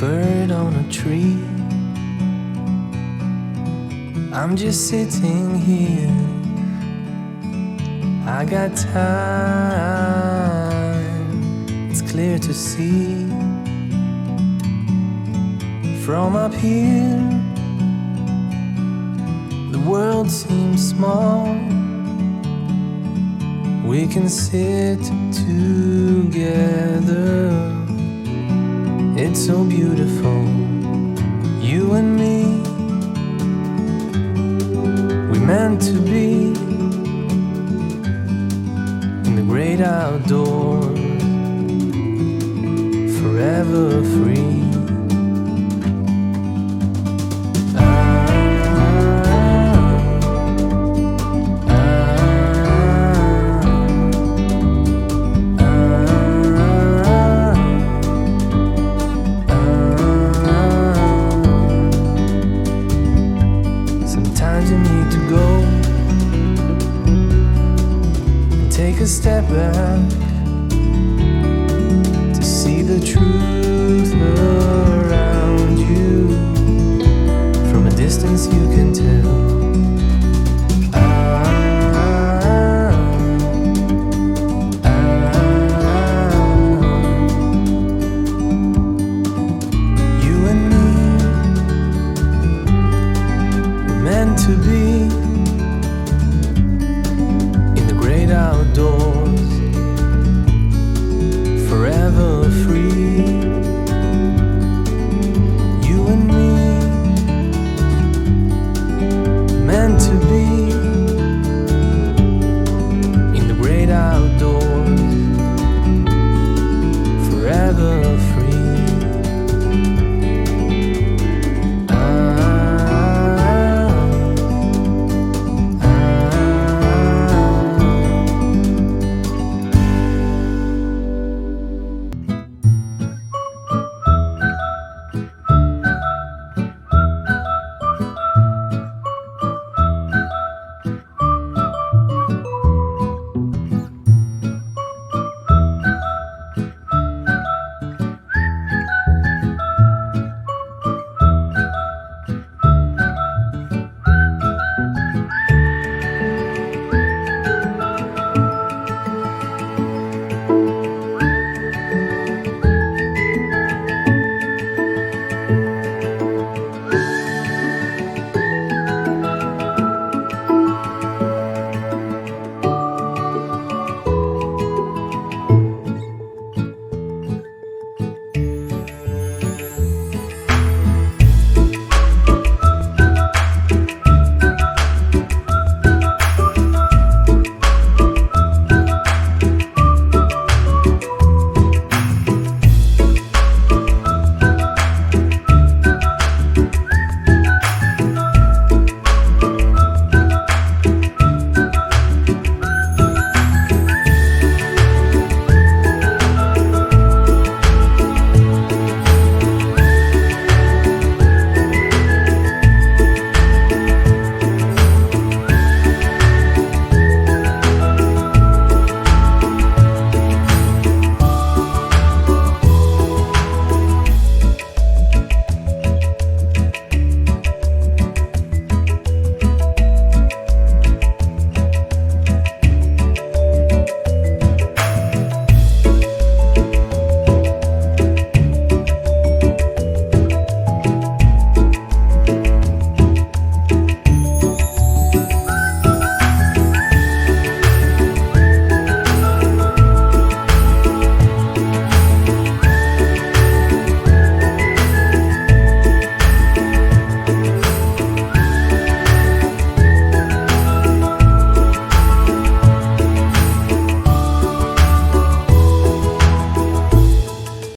bird on a tree. I'm just sitting here, I got time, it's clear to see. From up here, the world seems small. We can sit together, it's so beautiful, you and me. We meant to be in the great outdoors, forever free. Sometimes you need to go and take a step back